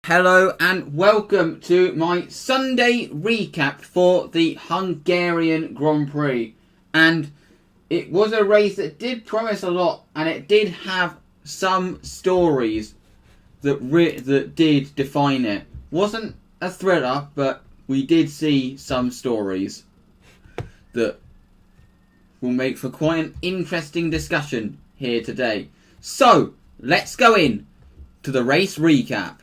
Hello and welcome to my Sunday recap for the Hungarian Grand Prix. And it was a race that did promise a lot, and it did have some stories that did define it. Wasn't a thriller, but we did see some stories that will make for quite an interesting discussion here today. So, let's go in to the race recap.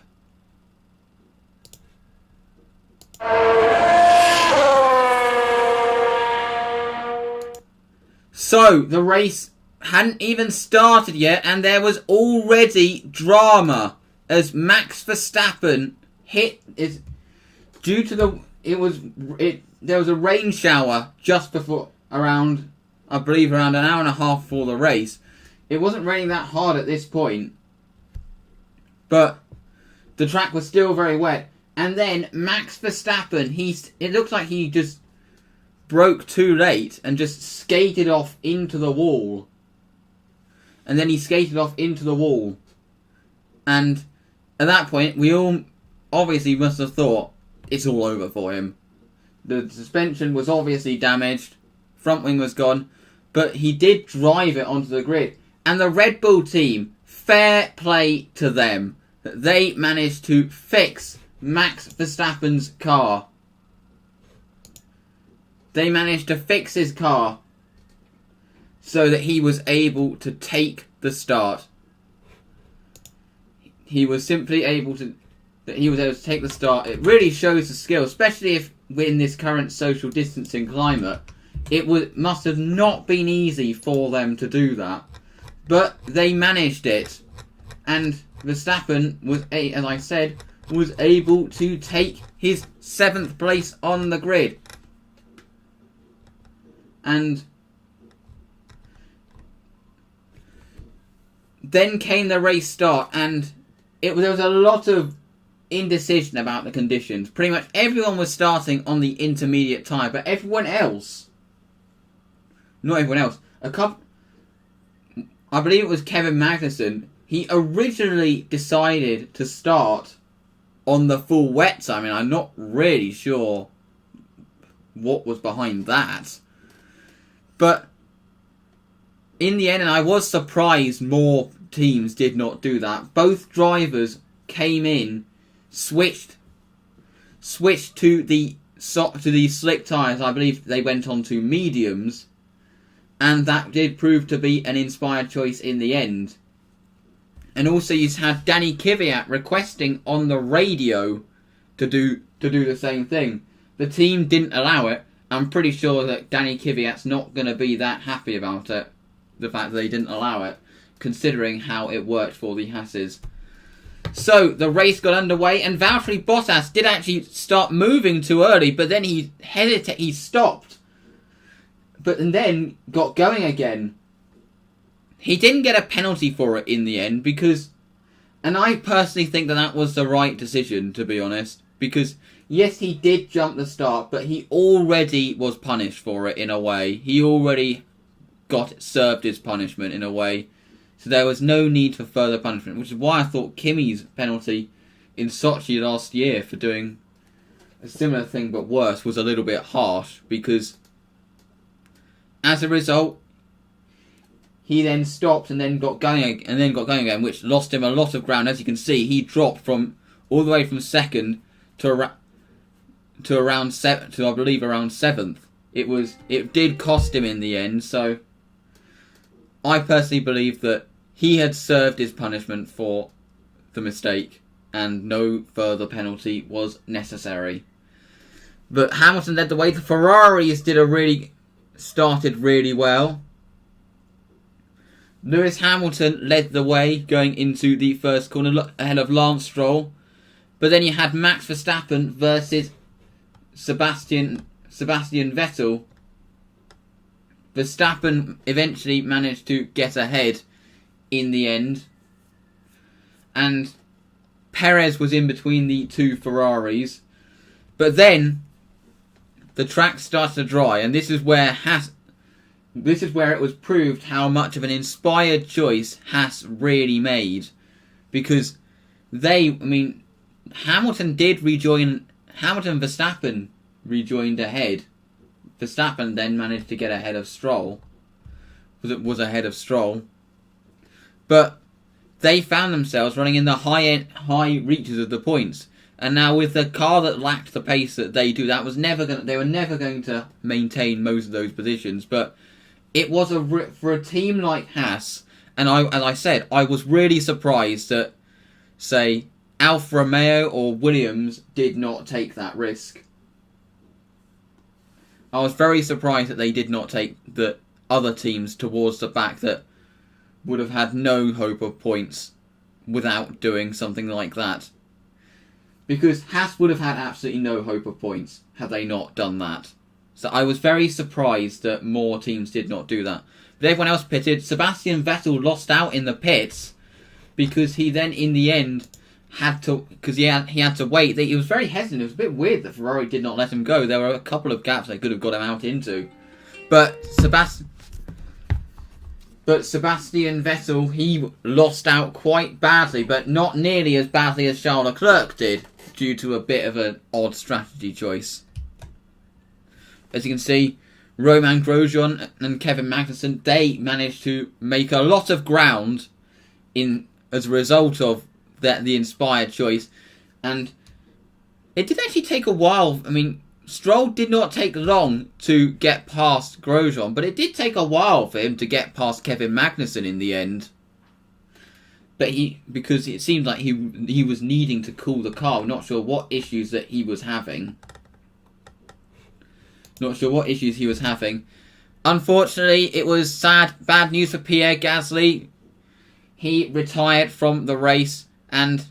So, the race hadn't even started yet, and there was already drama as Max Verstappen there was a rain shower just before around an hour and a half before the race. It wasn't raining that hard at this point, but the track was still very wet. And then Max Verstappen, it looked like he just broke too late and just skated off into the wall. And then he skated off into the wall. And at that point, we all obviously must have thought it's all over for him. The suspension was obviously damaged. Front wing was gone. But he did drive it onto the grid. And the Red Bull team, fair play to them. They managed to fix Max Verstappen's car. They managed to fix his car so that he was able to take the start. He was able to take the start. It really shows the skill, especially if we're in this current social distancing climate. It must have not been easy for them to do that. But they managed it. And Verstappen was able to take his 7th place on the grid. And then came the race start, and there was a lot of indecision about the conditions. Pretty much everyone was starting on the intermediate tyre, but not everyone else, I believe it was Kevin Magnussen, he originally decided to start on the full wets. I mean, I'm not really sure what was behind that. But in the end, and I was surprised more teams did not do that. Both drivers came in, switched to the slick tyres. I believe they went on to mediums, and that did prove to be an inspired choice in the end. And also you had Danny Kvyat requesting on the radio to do the same thing. The team didn't allow it. I'm pretty sure that Danny Kvyat's not going to be that happy about it. The fact that they didn't allow it, considering how it worked for the Hasses. So, the race got underway, and Valtteri Bottas did actually start moving too early, but then he stopped. And then got going again. He didn't get a penalty for it in the end, and I personally think that was the right decision, to be honest, because yes, he did jump the start, but he already was punished for it in a way. He already served his punishment in a way, so there was no need for further punishment, which is why I thought Kimi's penalty in Sochi last year for doing a similar thing but worse was a little bit harsh, because as a result, he then stopped and then got going again, which lost him a lot of ground. As you can see, he dropped from all the way from second to around 7th. It did cost him in the end. So I personally believe that he had served his punishment for the mistake, and no further penalty was necessary. But Hamilton led the way. The Ferraris started really well. Lewis Hamilton led the way going into the first corner ahead of Lance Stroll. But then you had Max Verstappen versus Sebastian Vettel. Verstappen eventually managed to get ahead in the end. And Perez was in between the two Ferraris. But then the track started to dry, and this is where it was proved how much of an inspired choice Haas really made. Because Hamilton did rejoin. Hamilton Verstappen rejoined ahead. Verstappen then managed to get ahead of Stroll. Was ahead of Stroll, but they found themselves running in the high reaches of the points. And now with the car that lacked the pace that they do, they were never going to maintain most of those positions. But it was for a team like Haas, and as I said, I was really surprised that, say, Alfa Romeo or Williams did not take that risk. I was very surprised that they did not take the other teams towards the back that would have had no hope of points without doing something like that. Because Haas would have had absolutely no hope of points had they not done that. So I was very surprised that more teams did not do that. But everyone else pitted. Sebastian Vettel lost out in the pits because he then, in the end, had to... Because he had to wait. He was very hesitant. It was a bit weird that Ferrari did not let him go. There were a couple of gaps they could have got him out into. But Sebastian Vettel, he lost out quite badly, but not nearly as badly as Charles Leclerc did, due to a bit of an odd strategy choice. As you can see, Romain Grosjean and Kevin Magnussen, they managed to make a lot of ground as a result of the inspired choice. And it did actually take a while. I mean, Stroll did not take long to get past Grosjean, but it did take a while for him to get past Kevin Magnussen in the end. But because it seemed like he was needing to cool the car. I'm not sure what issues that he was having. Unfortunately, it was bad news for Pierre Gasly. He retired from the race, and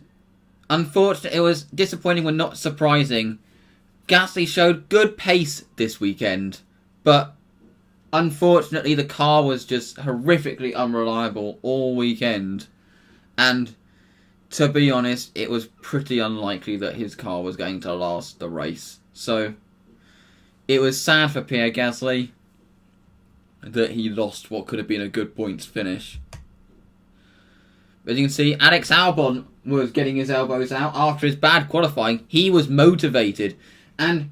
unfortunately, it was disappointing but not surprising. Gasly showed good pace this weekend, but unfortunately the car was just horrifically unreliable all weekend. And to be honest, it was pretty unlikely that his car was going to last the race. So it was sad for Pierre Gasly that he lost what could have been a good points finish. As you can see, Alex Albon was getting his elbows out after his bad qualifying. He was motivated. And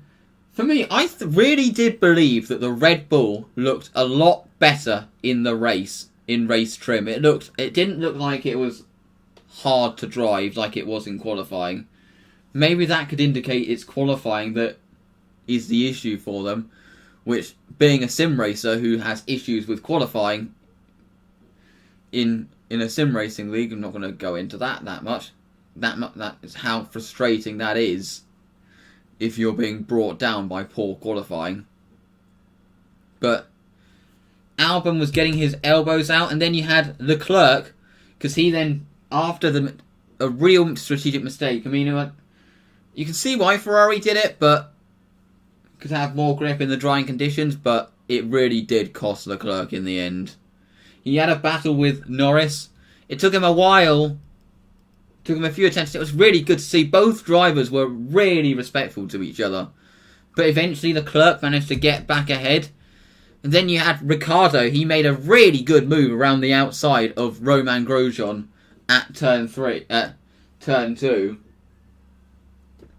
for me, I really did believe that the Red Bull looked a lot better in the race, in race trim. It didn't look like it was hard to drive like it was in qualifying. Maybe that could indicate it's qualifying that is the issue for them, which, being a sim racer who has issues with qualifying in a sim racing league, I'm not going to go into that much. That is how frustrating that is if you're being brought down by poor qualifying. But Albon was getting his elbows out, and then you had Leclerc, because he then, after a real strategic mistake, I mean, you can see why Ferrari did it, but could have more grip in the drying conditions, but it really did cost Leclerc in the end. He had a battle with Norris. It took him a while. Took him a few attempts. It was really good to see. Both drivers were really respectful to each other. But eventually Leclerc managed to get back ahead. And then you had Ricciardo. He made a really good move around the outside of Romain Grosjean at turn 2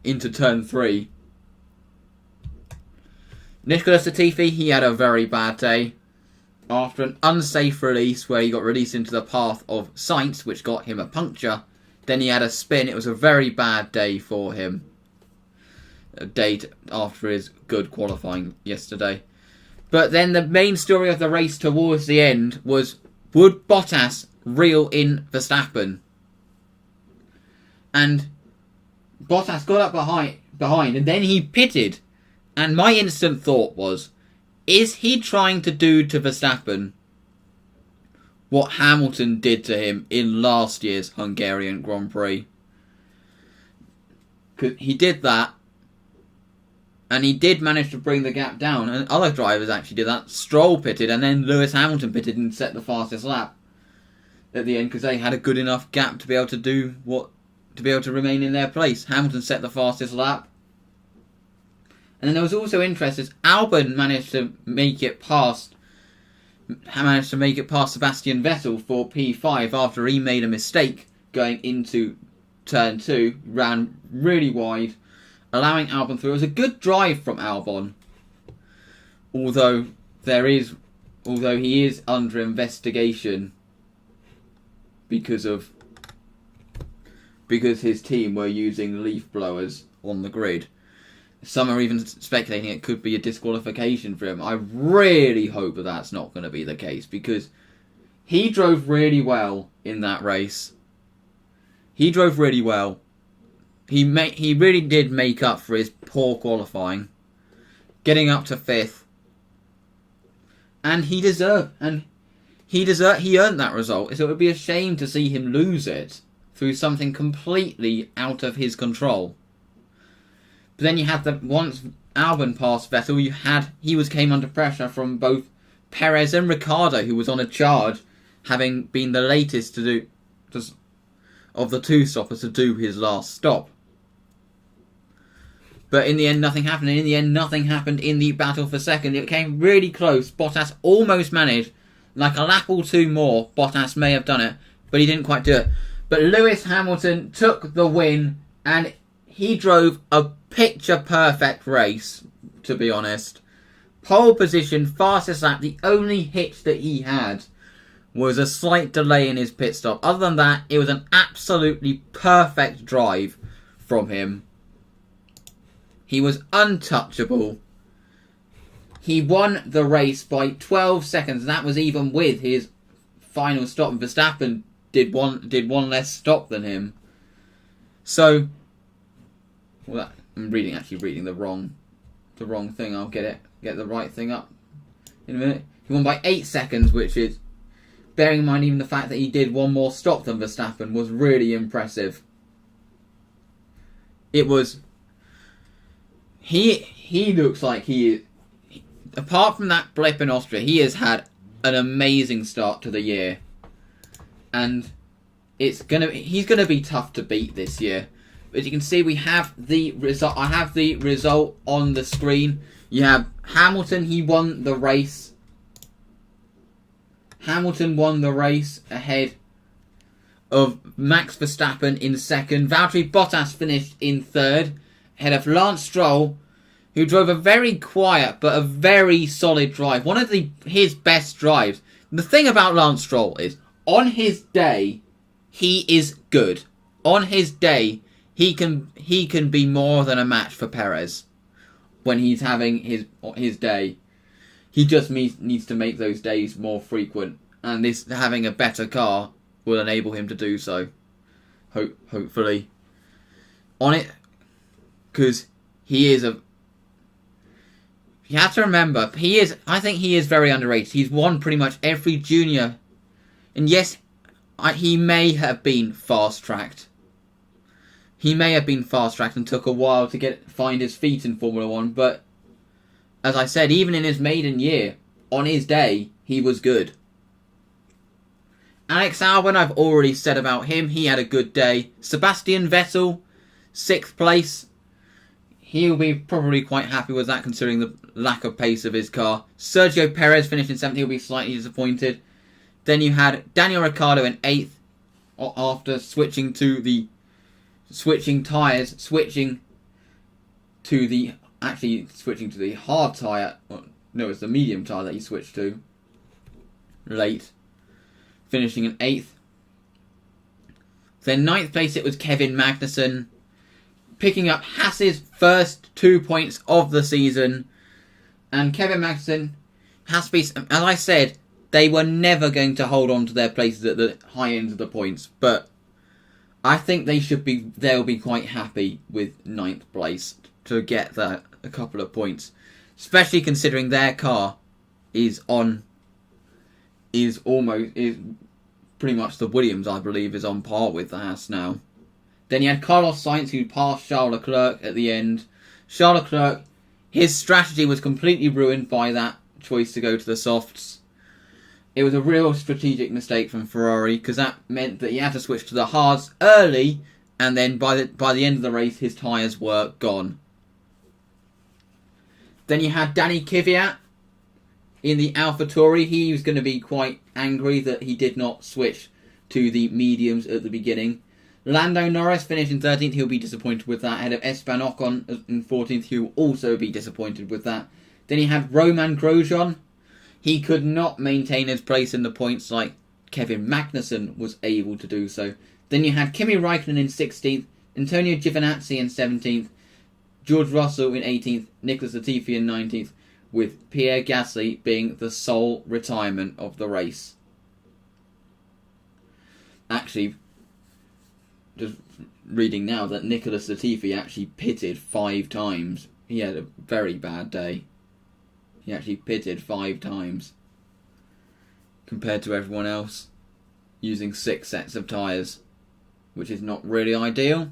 into turn 3. Nicholas Latifi, he had a very bad day. After an unsafe release where he got released into the path of Sainz, which got him a puncture. Then he had a spin. It was a very bad day for him. A day after his good qualifying yesterday. But then the main story of the race towards the end was, would Bottas reel in Verstappen? And Bottas got up behind and then he pitted. And my instant thought was, is he trying to do to Verstappen what Hamilton did to him in last year's Hungarian Grand Prix? Because he did that, and he did manage to bring the gap down, and other drivers actually did that. Stroll pitted, and then Lewis Hamilton pitted and set the fastest lap at the end, because they had a good enough gap to be able to remain in their place. Hamilton set the fastest lap. And then there was also interest as Albon managed to make it past Sebastian Vettel for P5 after he made a mistake going into turn 2, ran really wide, allowing Albon through. It was a good drive from Albon, although he is under investigation because his team were using leaf blowers on the grid. Some are even speculating it could be a disqualification for him. I really hope that that's not going to be the case, because he drove really well in that race. He drove really well. He really did make up for his poor qualifying, getting up to 5th, and he earned that result. So it would be a shame to see him lose it through something completely out of his control. But then you had once Albon passed Vettel, he came under pressure from both Perez and Ricciardo, who was on a charge, having been the latest of the 2 stoppers to do his last stop. But in the end, nothing happened. And in the end, nothing happened in the battle for second. It came really close. Bottas almost managed, like a lap or 2 more. Bottas may have done it, but he didn't quite do it. But Lewis Hamilton took the win, and he drove a picture-perfect race, to be honest. Pole position, fastest lap. The only hitch that he had was a slight delay in his pit stop. Other than that, it was an absolutely perfect drive from him. He was untouchable. He won the race by 12 seconds, and that was even with his final stop. And Verstappen did one less stop than him. So, I'm reading the wrong thing. I'll get the right thing up in a minute. He won by 8 seconds, which is, bearing in mind even the fact that he did one more stop than Verstappen, was really impressive. It was. He looks like apart from that blip in Austria, he has had an amazing start to the year, and he's gonna be tough to beat this year. As you can see, we have the result. I have the result on the screen. You have Hamilton. He won the race. Hamilton won the race ahead of Max Verstappen in second. Valtteri Bottas finished in third, ahead of Lance Stroll, who drove a very quiet but a very solid drive. One of his best drives. The thing about Lance Stroll is, on his day, he is good. On his day, he can be more than a match for Perez when he's having his day. He just needs to make those days more frequent, and having a better car will enable him to do so. Hopefully, on it, because he is a. You have to remember, I think he is very underrated. He's won pretty much every junior, and yes, he may have been fast tracked. He may have been fast tracked and took a while to find his feet in Formula 1, but as I said, even in his maiden year, on his day, he was good. Alex Albon, I've already said about him. He had a good day. Sebastian Vettel, 6th place. He'll be probably quite happy with that, considering the lack of pace of his car. Sergio Perez finished in 7th. He'll be slightly disappointed. Then you had Daniel Ricciardo in 8th, after switching to the hard tyre. No, it's the medium tyre that he switched to late, finishing in 8th. Then 9th place, it was Kevin Magnussen, picking up Haas's first 2 points of the season. And Kevin Magnussen has to be, as I said, they were never going to hold on to their places at the high ends of the points, but I think they'll be quite happy with 9th place to get a couple of points, especially considering their car is pretty much the Williams, I believe, is on par with the Haas now. Then you had Carlos Sainz, who passed Charles Leclerc at the end. Charles Leclerc, his strategy was completely ruined by that choice to go to the softs. It was a real strategic mistake from Ferrari, because that meant that he had to switch to the hards early, and then by the end of the race, his tyres were gone. Then you had Danny Kvyat in the AlphaTauri. He was going to be quite angry that he did not switch to the mediums at the beginning. Lando Norris finished in 13th. He'll be disappointed with that. Ahead of Esteban Ocon in 14th. He'll also be disappointed with that. Then he had Roman Grosjean. He could not maintain his place in the points like Kevin Magnussen was able to do so. Then you had Kimi Raikkonen in 16th. Antonio Giovinazzi in 17th. George Russell in 18th. Nicholas Latifi in 19th. With Pierre Gasly being the sole retirement of the race. Actually, just reading now that Nicholas Latifi actually pitted 5 times. He had a very bad day. He actually pitted 5 times. Compared to everyone else. Using 6 sets of tyres. Which is not really ideal.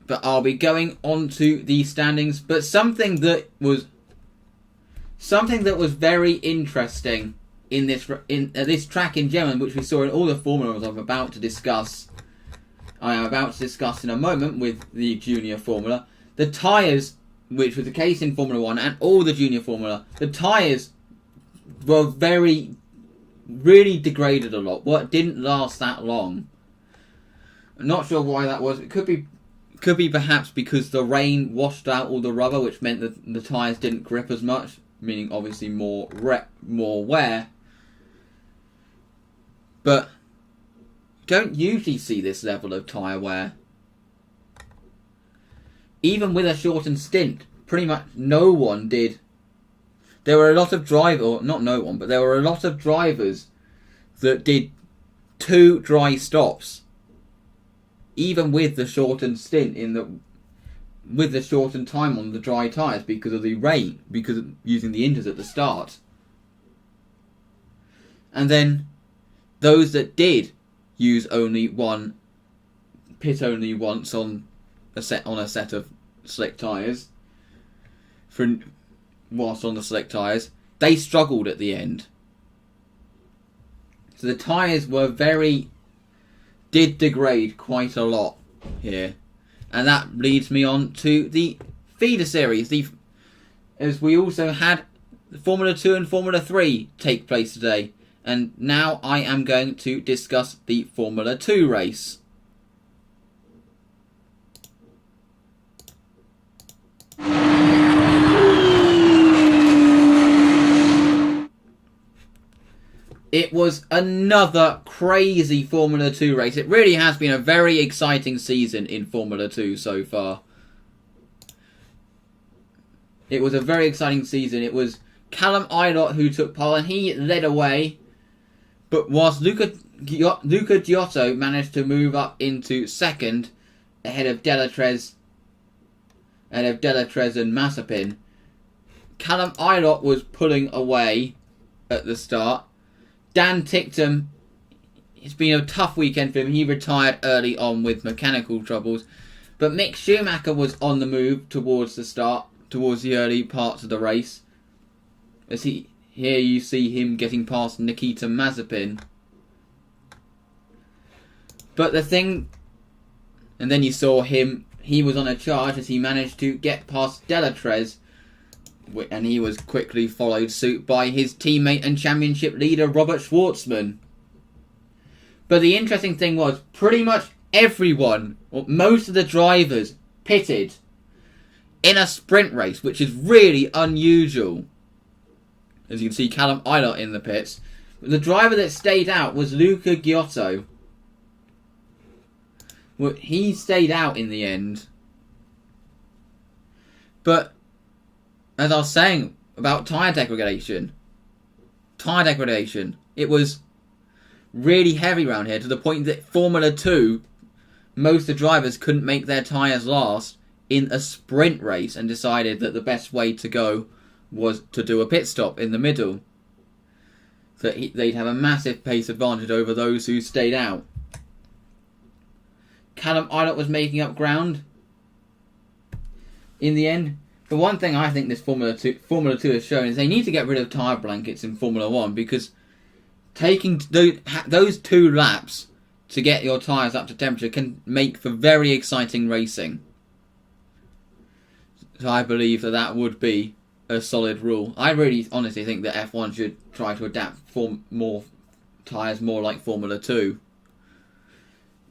But I'll be going on to the standings. But something that was very interesting in this track in general, which we saw in all the formulas I am about to discuss in a moment with the junior formula. The tyres, which was the case in Formula 1 and all the junior formula, the tyres were really degraded a lot. Well, it didn't last that long. I'm not sure why that was. It could be perhaps because the rain washed out all the rubber, which meant that the tyres didn't grip as much, meaning obviously more wear. But you don't usually see this level of tyre wear. Even with a shortened stint, pretty much no one did. There were a lot of drivers that did 2 dry stops. Even with the shortened stint with the shortened time on the dry tyres because of the rain, because of using the inters at the start. And then those that did pit only once on a set of slick tyres, whilst on the slick tyres, they struggled at the end. So the tyres did degrade quite a lot here. And that leads me on to the feeder series. As we also had Formula 2 and Formula 3 take place today. And now I am going to discuss the Formula 2 race. It was another crazy Formula 2 race. It really has been a very exciting season in Formula 2 so far. It was a very exciting season. It was Callum Ilott who took pole and he led away. But whilst Luca Giotto managed to move up into second ahead of Delatrez and Mazepin, Callum Ilott was pulling away at the start. Dan Ticktum, it's been a tough weekend for him. He retired early on with mechanical troubles. But Mick Schumacher was on the move towards the early parts of the race. Here you see him getting past Nikita Mazepin. But and then you saw him, he was on a charge as he managed to get past Delatrez. And he was quickly followed suit by his teammate and championship leader Robert Schwartzman. But the interesting thing was, pretty much everyone, or most of the drivers, pitted in a sprint race, which is really unusual. As you can see, Callum Ilott in the pits. But the driver that stayed out was Luca Giotto. Well, he stayed out in the end. But as I was saying about tyre degradation, it was really heavy around here to the point that Formula 2, most of the drivers couldn't make their tyres last in a sprint race and decided that the best way to go was to do a pit stop in the middle. So they'd have a massive pace advantage over those who stayed out. Callum Ilott was making up ground in the end. The one thing I think this Formula 2 has shown is they need to get rid of tyre blankets in Formula 1 because taking those 2 laps to get your tyres up to temperature can make for very exciting racing. So I believe that would be a solid rule. I really honestly think that F1 should try to adapt for more tyres more like Formula 2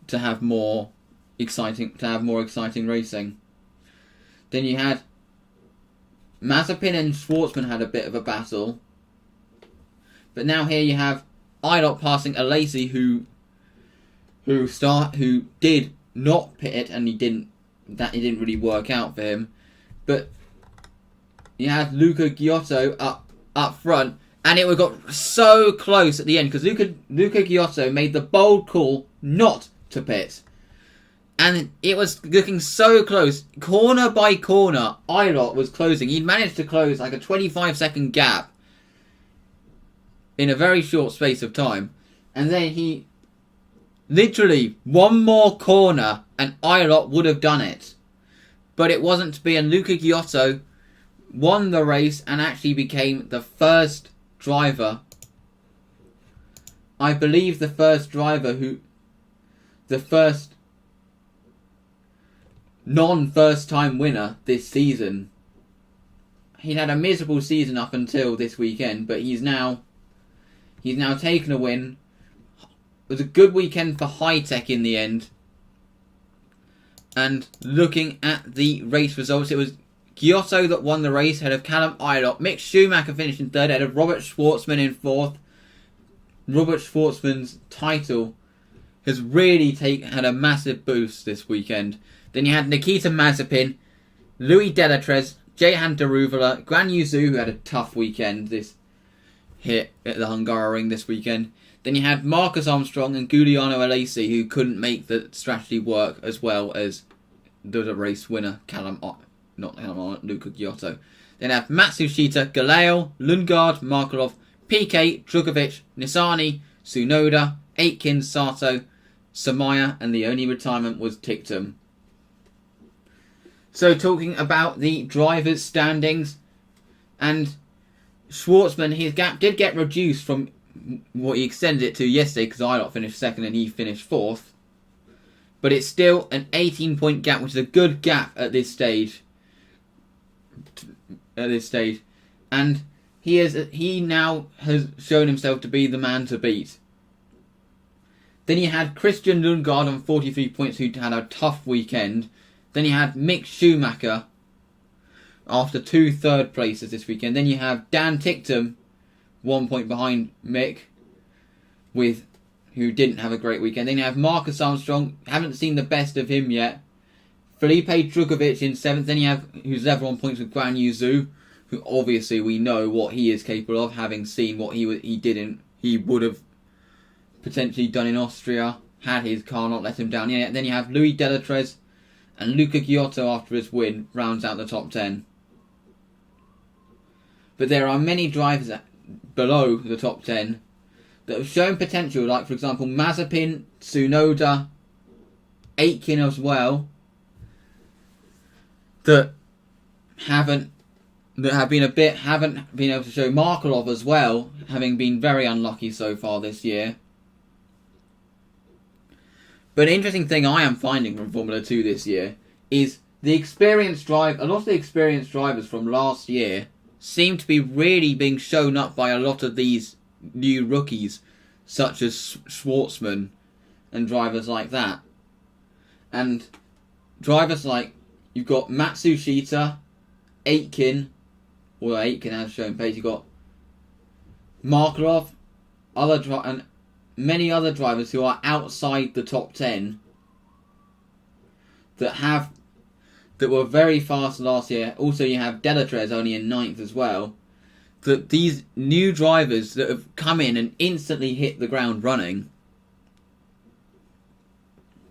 to have more exciting racing. Then you had Mazepin and Schwartzman had a bit of a battle, but now here you have Ilott passing Alesi, who did not pit it, and it didn't really work out for him. But you had Luca Giotto up front, and it got so close at the end because Luca Giotto made the bold call not to pit. And it was looking so close. Corner by corner, Ilott was closing. He'd managed to close like a 25-second gap in a very short space of time. And then he... literally, one more corner and Ilott would have done it. But it wasn't to be, and Luca Giotto won the race and actually became the first driver... I believe the first non-first time winner this season. He had a miserable season up until this weekend, but he's now taken a win. It was a good weekend for High Tech in the end. And looking at the race results, it was Giotto that won the race ahead of Callum Ilott. Mick Schumacher finished in third ahead of Robert Schwartzman in fourth. Robert Schwartzman's title has really had a massive boost this weekend. Then you had Nikita Mazepin, Louis Delatrez, Jehan Daruvala, Guan Yu Zhu, who had a tough weekend here at the Hungaroring this weekend. Then you had Marcus Armstrong and Giuliano Alesi, who couldn't make the strategy work, as well as the race winner, Luca Giotto. Then you have Matsushita, Galeo, Lundgaard, Markelov, Piquet, Drugovic, Nissany, Tsunoda, Aitken, Sato, Samaya, and the only retirement was Tictum. So talking about the drivers' standings, and Schwartzman, his gap did get reduced from what he extended it to yesterday, because Ilott finished second and he finished fourth. But it's still an 18-point gap, which is a good gap at this stage. And he now has shown himself to be the man to beat. Then you had Christian Lundgaard on 43 points, who had a tough weekend. Then you had Mick Schumacher after 2 third places this weekend. Then you have Dan Tictum, 1 point behind Mick, who didn't have a great weekend. Then you have Marcus Armstrong, haven't seen the best of him yet. Felipe Drugovic in 7th. Then you have, who's level on points with Guan Yu Zhu, who obviously we know what he is capable of, having seen what he would have potentially done in Austria had his car not let him down. Yeah, then you have Louis Delatrez, and Luca Giotto, after his win, rounds out the top 10. But there are many drivers below the top 10 that have shown potential, like, for example, Mazepin, Tsunoda, Aitken as well, that haven't been able to show. Markelov as well, having been very unlucky so far this year. But an interesting thing I am finding from Formula 2 this year is a lot of the experienced drivers from last year seem to be really being shown up by a lot of these new rookies, such as Schwartzman and drivers like that. And drivers like, you've got Matsushita, Aitken, although Aitken has shown pace, you've got Markelov, and many other drivers who are outside the top 10 that were very fast last year. Also, you have Delatrez only in 9th as well. That these new drivers that have come in and instantly hit the ground running,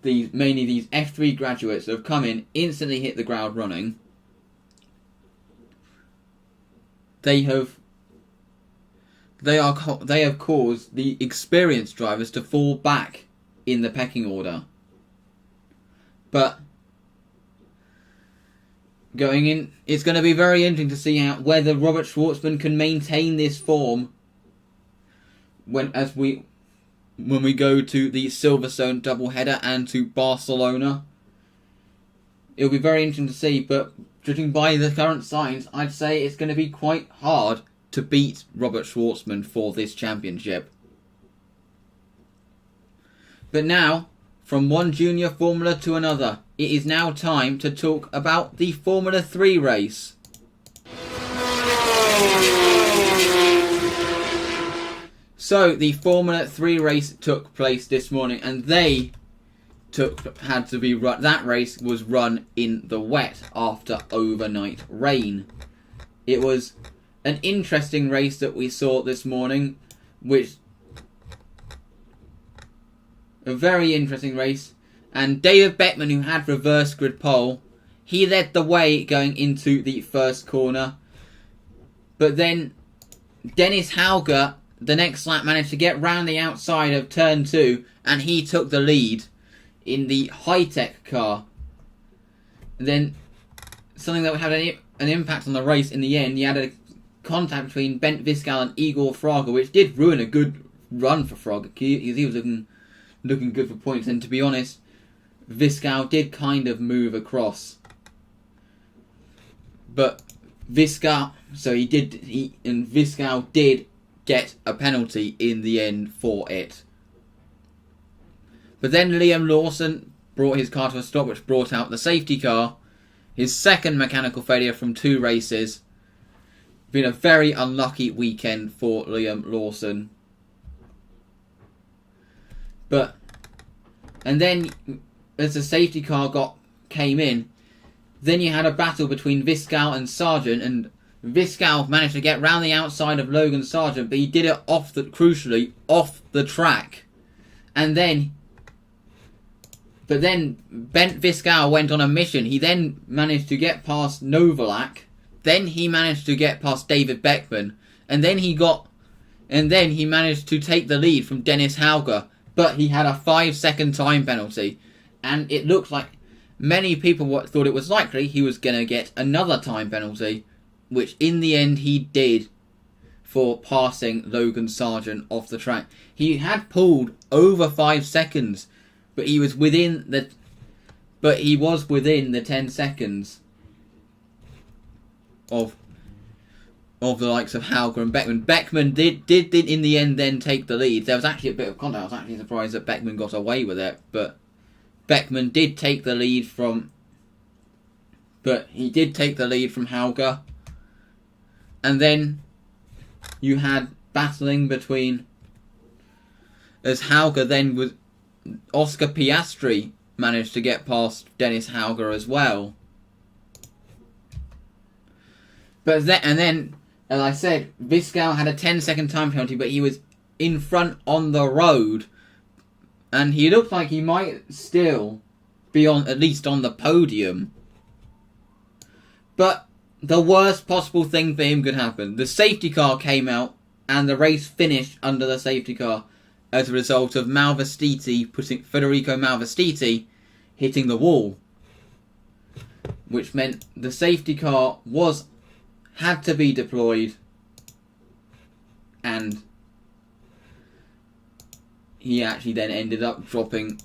mainly these F3 graduates that have come in, instantly hit the ground running, they have caused the experienced drivers to fall back in the pecking order. But going in, it's going to be very interesting to see whether Robert Schwartzman can maintain this form when we go to the Silverstone doubleheader and to Barcelona. It'll be very interesting to see, but judging by the current signs, I'd say it's going to be quite hard to beat Robert Schwartzman for this championship. But now, from one junior formula to another, it is now time to talk about the Formula 3 race. So, the Formula 3 race took place this morning, and that race was run in the wet after overnight rain. It was an interesting race that we saw this morning, a very interesting race. And David Beckman, who had reverse grid pole, he led the way going into the first corner. But then Dennis Hauger, the next lap, managed to get round the outside of turn 2, and he took the lead in the high-tech car. And then something that would have an impact on the race in the end, you had a contact between Bent Viscal and Igor Fraga, which did ruin a good run for Fraga. He was looking good for points, and to be honest, Viscal did kind of move across. But Viscal did get a penalty in the end for it. But then Liam Lawson brought his car to a stop, which brought out the safety car. His second mechanical failure from 2 races. Been a very unlucky weekend for Liam Lawson. And then, as the safety car came in, then you had a battle between Viscal and Sargent, and Viscal managed to get round the outside of Logan Sargent, but he did it crucially off the track. But then Bent Viscal went on a mission. He then managed to get past Novalak. Then he managed to get past David Beckman. And then he managed to take the lead from Dennis Hauger. But he had a 5-second time penalty. And it looked like many people thought it was likely he was going to get another time penalty, which in the end he did for passing Logan Sargent off the track. He had pulled over 5 seconds, but he was within the 10 seconds of the likes of Hauger and Beckman. Beckman did in the end then take the lead. There was actually a bit of contact. I was actually surprised that Beckman got away with it, but Beckman did take the lead from Hauger. And then you had battling between, as Hauger then was, Oscar Piastri managed to get past Dennis Hauger as well. But then, as I said, Viscal had a 10-second time penalty, but he was in front on the road, and he looked like he might still be at least on the podium. But the worst possible thing for him could happen. The safety car came out, and the race finished under the safety car as a result of Federico Malvestiti hitting the wall, which meant the safety car had to be deployed, and he actually then ended up dropping.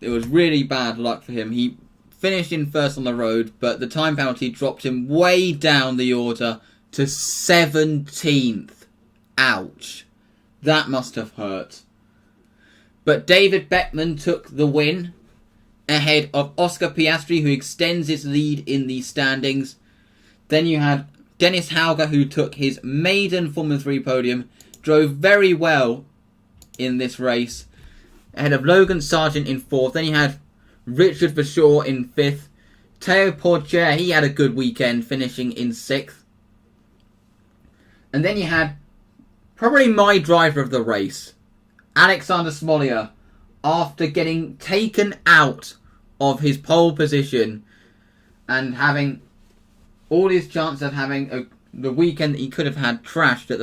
It was really bad luck for him. He finished in first on the road, but the time penalty dropped him way down the order to 17th. Ouch. That must have hurt. But David Beckman took the win ahead of Oscar Piastri, who extends his lead in the standings. Then you had Dennis Hauger, who took his maiden Formula 3 podium, drove very well in this race, ahead of Logan Sargent in 4th. Then you had Richard Verschoor in 5th. Theo Porcher, he had a good weekend, finishing in 6th. And then you had probably my driver of the race, Alexander Smolia, after getting taken out of his pole position and having all his chance of having the weekend that he could have had trashed at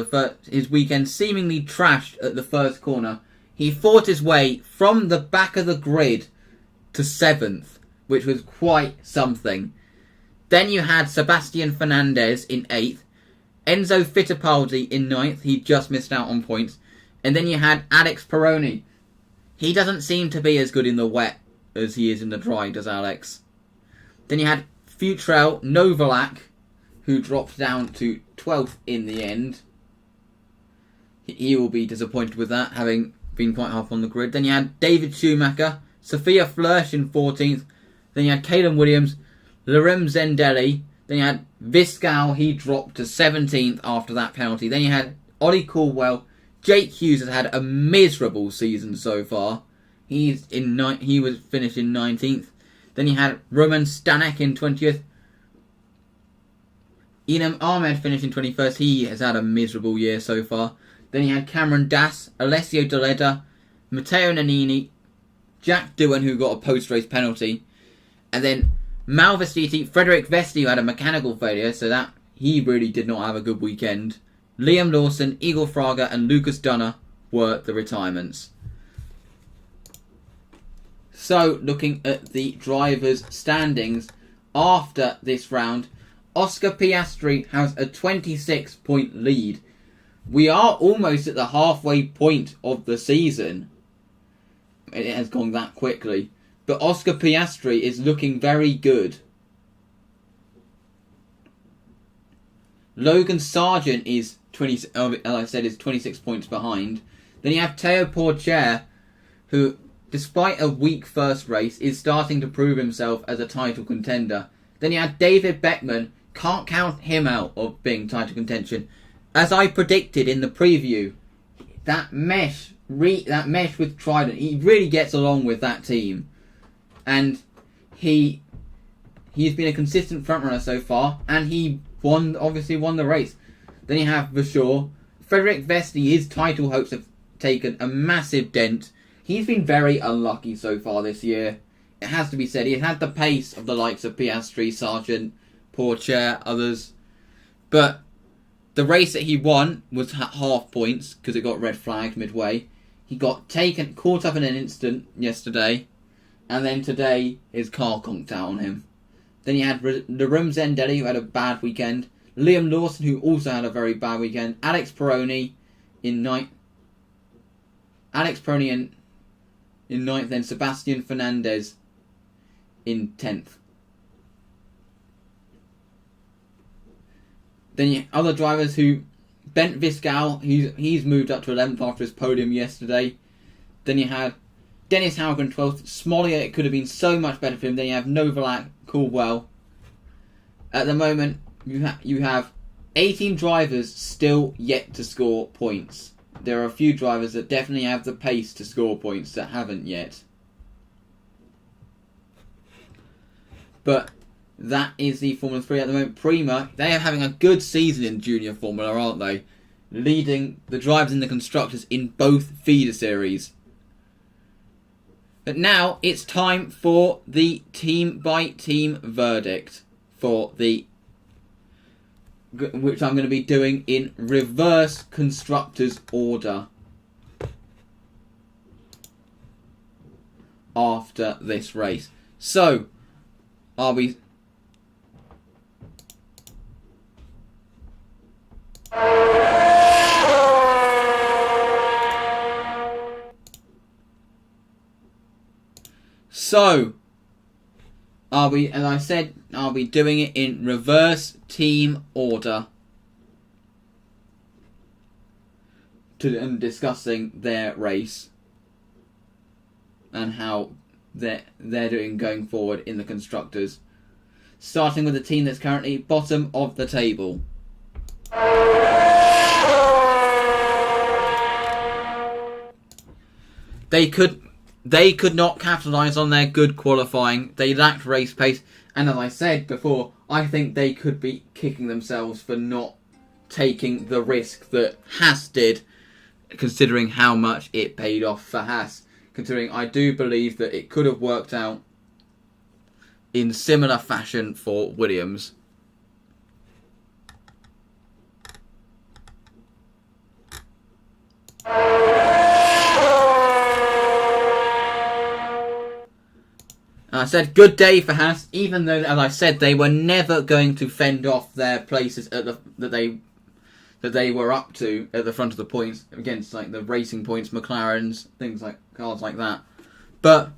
his weekend seemingly trashed at the first corner. He fought his way from the back of the grid to 7th, which was quite something. Then you had Sebastian Fernandez in 8th, Enzo Fittipaldi in 9th, he just missed out on points, and then you had Alex Peroni. He doesn't seem to be as good in the wet as he is in the dry, does Alex. Then you had Futrell Novalak, who dropped down to 12th in the end. He will be disappointed with that, having been quite hard on the grid. Then you had David Schumacher, Sophia Flörsch in 14th. Then you had Caleb Williams, Lorem Zendelli. Then you had Viscal, he dropped to 17th after that penalty. Then you had Ollie Caldwell. Jake Hughes has had a miserable season so far. He was finished in 19th. Then you had Roman Stanek in 20th. Enam Ahmed finished in 21st. He has had a miserable year so far. Then you had Cameron Dass, Alessio Doleda, Matteo Nannini, Jack Doohan, who got a post-race penalty. And then Mal Vestiti, Frederick Vesti, who had a mechanical failure, so that he really did not have a good weekend. Liam Lawson, Igor Fraga, and Lucas Dunner were the retirements. So, looking at the drivers' standings after this round, Oscar Piastri has a 26-point lead. We are almost at the halfway point of the season. It has gone that quickly. But Oscar Piastri is looking very good. Logan Sargent is 26 points behind. Then you have Theo Pourchaire, who, despite a weak first race, is starting to prove himself as a title contender. Then you have David Beckman. Can't count him out of being title contention. As I predicted in the preview, that mesh with Trident, he really gets along with that team. And he's been a consistent frontrunner so far, and he obviously won the race. Then you have Vasseur. Frederick Vesti, his title hopes have taken a massive dent. He's been very unlucky so far this year. It has to be said, he's had the pace of the likes of Piastri, Sargent, Pourchaire, others. But the race that he won was half points because it got red flagged midway. He got caught up in an incident yesterday, and then today his car conked out on him. Then you had Lorem Zendelli, who had a bad weekend. Liam Lawson, who also had a very bad weekend. Alex Peroni in ninth. Then Sebastian Fernandez in 10th. Then you have other drivers who... Bent Viscal, he's moved up to 11th after his podium yesterday. Then you had Dennis Haugen 12th. Smollier, it could have been so much better for him. Then you have Novalak, Caldwell. At the moment, you have 18 drivers still yet to score points. There are a few drivers that definitely have the pace to score points that haven't yet. But that is the Formula 3 at the moment. Prima, they are having a good season in Junior Formula, aren't they? Leading the drivers and the constructors in both feeder series. But now it's time for the team-by-team verdict for which I'm going to be doing in reverse constructors order after this race. So, I'll be doing it in reverse team order and discussing their race and how they're doing going forward in the constructors. Starting with the team that's currently bottom of the table. They could not capitalise on their good qualifying. They lacked race pace. And as I said before, I think they could be kicking themselves for not taking the risk that Haas did, considering how much it paid off for Haas. Considering I do believe that it could have worked out in similar fashion for Williams. I said good day for Haas, even though, as I said, they were never going to fend off their places that they were up to at the front of the points against like the Racing Points, McLarens, things like cars like that. But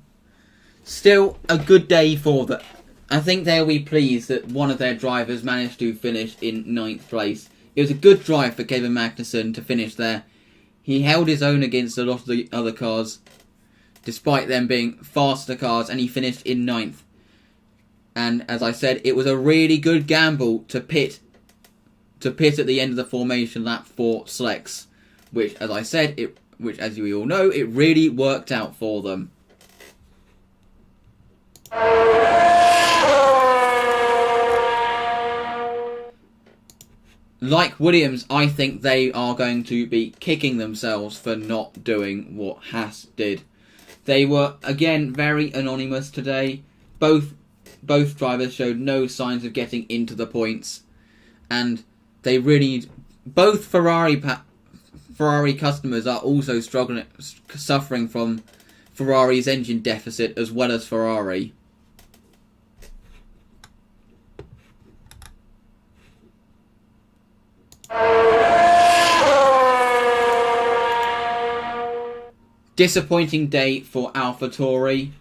still, a good day for them. I think they'll be pleased that one of their drivers managed to finish in 9th place. It was a good drive for Kevin Magnussen to finish there. He held his own against a lot of the other cars, despite them being faster cars, and he finished in 9th. And as I said, it was a really good gamble to pit at the end of the formation lap for Slex, which, as I said, which as you all know, it really worked out for them. Like Williams, I think they are going to be kicking themselves for not doing what Haas did. They were, again, very anonymous today. Both drivers showed no signs of getting into the points. And they really... Both Ferrari customers are also suffering from Ferrari's engine deficit as well as Ferrari. Disappointing day for AlphaTauri.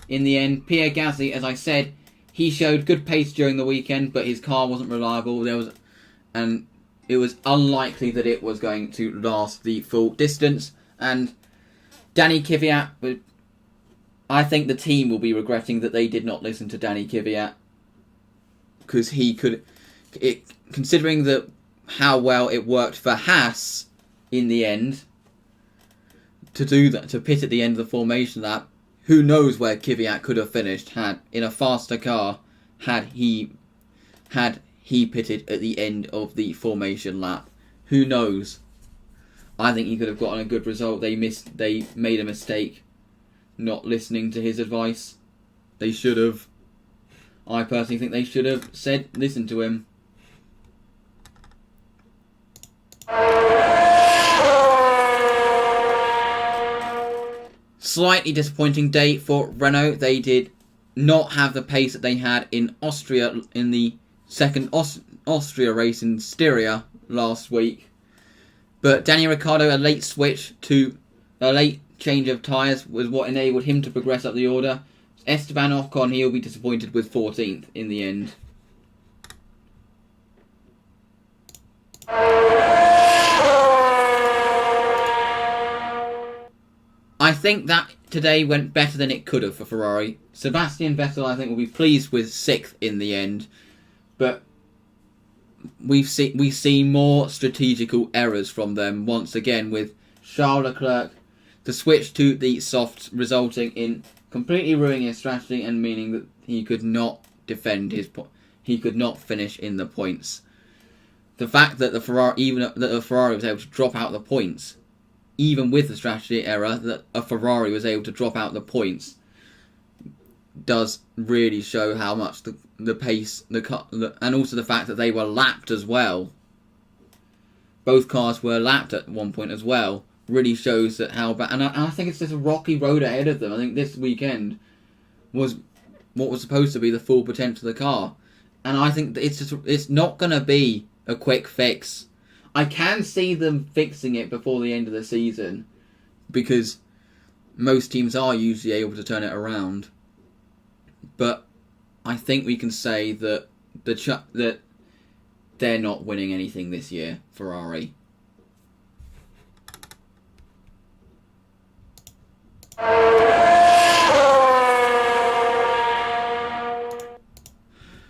In the end, Pierre Gasly, as I said, he showed good pace during the weekend, but his car wasn't reliable. And it was unlikely that it was going to last the full distance. And Danny Kvyat, I think the team will be regretting that they did not listen to Danny Kvyat, because considering how well it worked for Haas in the end to do that, to pit at the end of the formation lap. Who knows where Kvyat could have finished in a faster car had he pitted at the end of the formation lap. Who knows? I think he could have gotten a good result. They made a mistake not listening to his advice. They should have. I personally think they should have listened to him. Slightly disappointing day for Renault. They did not have the pace that they had in Austria, in the second Austria race in Styria last week. But Daniel Ricciardo, a late change of tyres was what enabled him to progress up the order. Esteban Ocon, he'll be disappointed with 14th in the end. I think that today went better than it could have for Ferrari. Sebastian Vettel, I think, will be pleased with 6th in the end. But we see more strategical errors from them once again, with Charles Leclerc, the switch to the softs resulting in completely ruining his strategy and meaning that he could not defend he could not finish in the points. The fact that the Ferrari was able to drop out the points, even with the strategy error, that a Ferrari was able to drop out the points, does really show how much the pace, and also the fact that they were lapped as well. Both cars were lapped at one point as well. Really shows that how bad. And I think it's just a rocky road ahead of them. I think this weekend was what was supposed to be the full potential of the car, and I think that it's not going to be a quick fix. I can see them fixing it before the end of the season, because most teams are usually able to turn it around. But I think we can say that that they're not winning anything this year, Ferrari.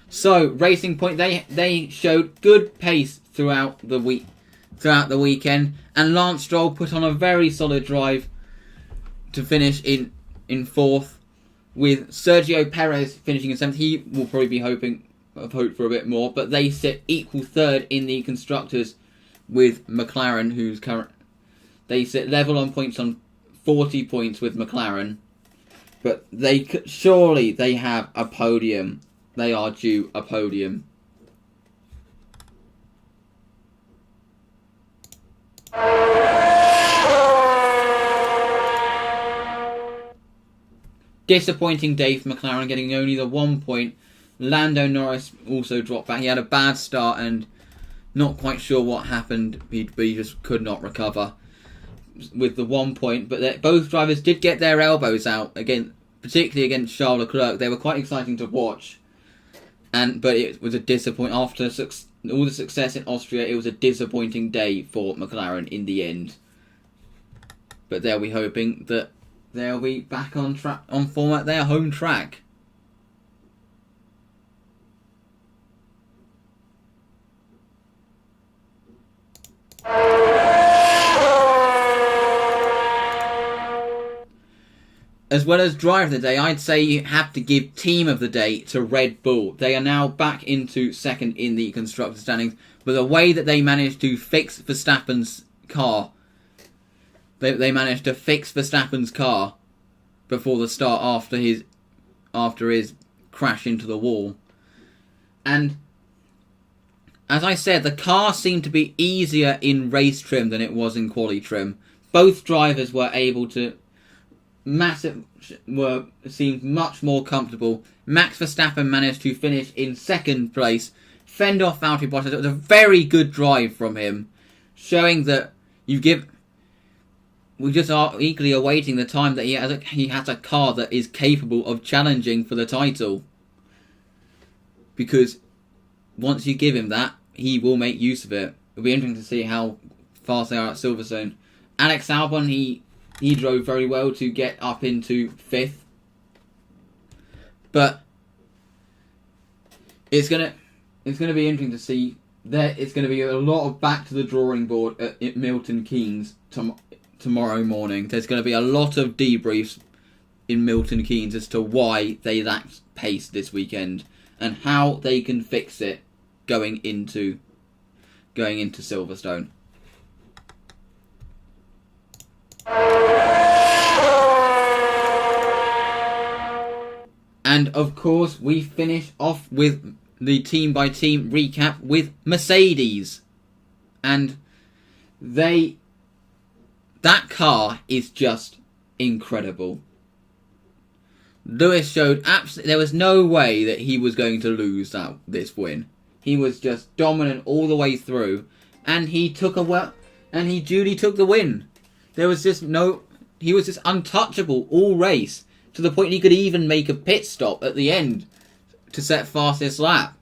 So, Racing Point, they showed good pace throughout the weekend, and Lance Stroll put on a very solid drive to finish in 4th, with Sergio Perez finishing in 7th. He will probably be hoped for a bit more, but they sit equal 3rd in the constructors with McLaren, they sit level on points on 40 points with McLaren, but surely they have a podium. They are due a podium. Disappointing day for McLaren, getting only the 1 point. Lando Norris also dropped back. He had a bad start and not quite sure what happened. He just could not recover with the 1 point. But both drivers did get their elbows out, again, particularly against Charles Leclerc. They were quite exciting to watch. But it was a disappointing, after all the success in Austria, it was a disappointing day for McLaren in the end. But they'll be hoping that they'll be back on track, on form at their home track. As well as driver of the day, I'd say you have to give team of the day to Red Bull. They are now back into second in the constructor standings, but the way that they managed to fix Verstappen's car, they managed to fix Verstappen's car before the start after his crash into the wall. And as I said, the car seemed to be easier in race trim than it was in quali trim. Both drivers were able to seemed much more comfortable. Max Verstappen managed to finish in second place, fend off Valtteri Bottas. It was a very good drive from him, showing that we just are eagerly awaiting the time that he has a car that is capable of challenging for the title. Because once you give him that, he will make use of it. It'll be interesting to see how fast they are at Silverstone. Alex Albon, he drove very well to get up into 5th. But it's gonna be interesting to see. It's going to be a lot of back to the drawing board at Milton Keynes tomorrow morning. There's going to be a lot of debriefs in Milton Keynes as to why they lacked pace this weekend and how they can fix it going into Silverstone. And of course, we finish off with the team-by-team recap with Mercedes. And that car is just incredible. Lewis showed there was no way that he was going to lose this win. He was just dominant all the way through, and he duly took the win. He was just untouchable all race, to the point he could even make a pit stop at the end to set fastest lap.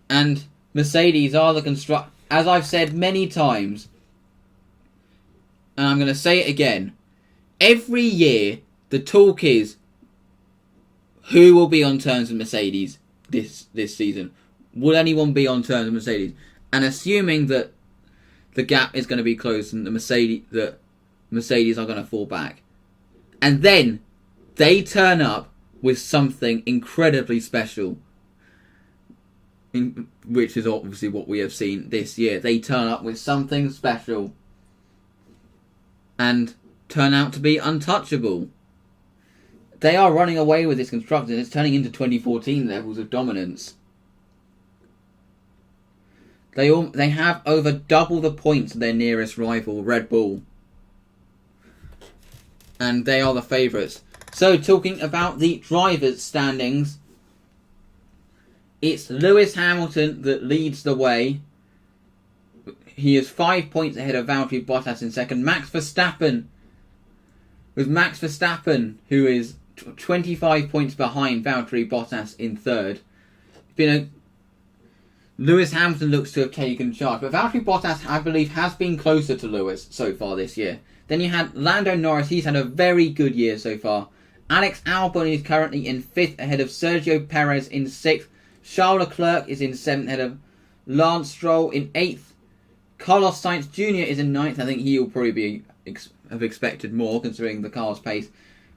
And Mercedes are the constructor, as I've said many times, and I'm going to say it again, every year the talk is who will be on terms with Mercedes this season. Will anyone be on terms with Mercedes? And assuming that the gap is going to be closed and that Mercedes are going to fall back, and then they turn up with something incredibly special, which is obviously what we have seen this year. They turn up with something special and turn out to be untouchable. They are running away with this constructor, and it's turning into 2014 levels of dominance. They have over double the points of their nearest rival, Red Bull. And they are the favourites. So, talking about the drivers' standings, it's Lewis Hamilton that leads the way. He is 5 points ahead of Valtteri Bottas in second. Max Verstappen, who is 25 points behind Valtteri Bottas in third. Lewis Hamilton looks to have taken charge, but Valtteri Bottas, I believe, has been closer to Lewis so far this year. Then you had Lando Norris. He's had a very good year so far. Alex Albon is currently in 5th ahead of Sergio Perez in 6th. Charles Leclerc is in 7th ahead of Lance Stroll in 8th. Carlos Sainz Jr. is in 9th. I think he will probably have expected more considering the car's pace.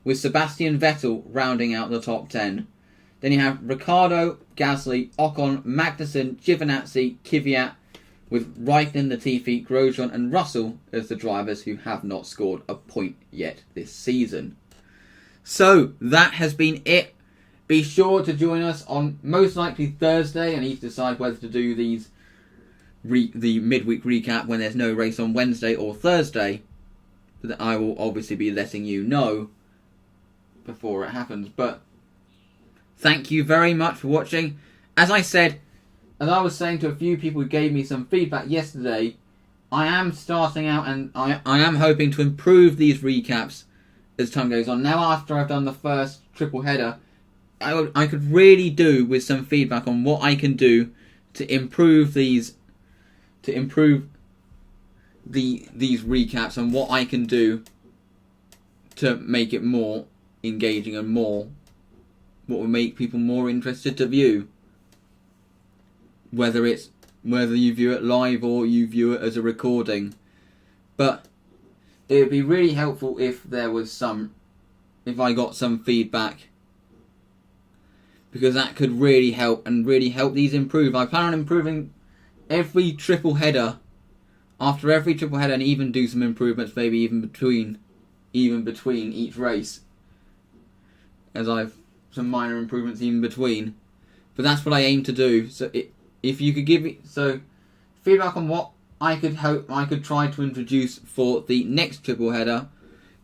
With Sebastian Vettel rounding out the top 10. Then you have Ricciardo, Gasly, Ocon, Magnussen, Giovinazzi, Kvyat, with Raikkonen, Latifi, Grosjean and Russell as the drivers who have not scored a point yet this season. So, that has been it. Be sure to join us on most likely Thursday. I need to decide whether to do the midweek recap when there's no race on Wednesday or Thursday. That I will obviously be letting you know before it happens. But thank you very much for watching. As I was saying to a few people who gave me some feedback yesterday, I am starting out and I am hoping to improve these recaps as time goes on. Now, after I've done the first triple header, I could really do with some feedback on what I can do to improve these recaps and what I can do to make it more engaging and more what will make people more interested to view, whether you view it live or you view it as a recording. But it would be really helpful if I got some feedback, because that could really help these improve. I plan on improving every triple header, after every triple header, and even do some improvements maybe even between each race, as I've some minor improvements even between. But that's what I aim to do. So if you could give me feedback on what I could try to introduce for the next triple header,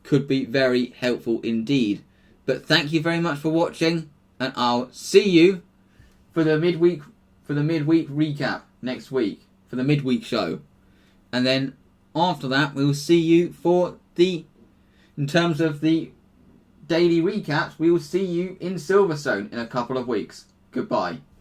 could be very helpful indeed. But thank you very much for watching, and I'll see you for the midweek recap next week, for the midweek show. And then after that we'll see you in terms of the daily recaps, we will see you in Silverstone in a couple of weeks. Goodbye.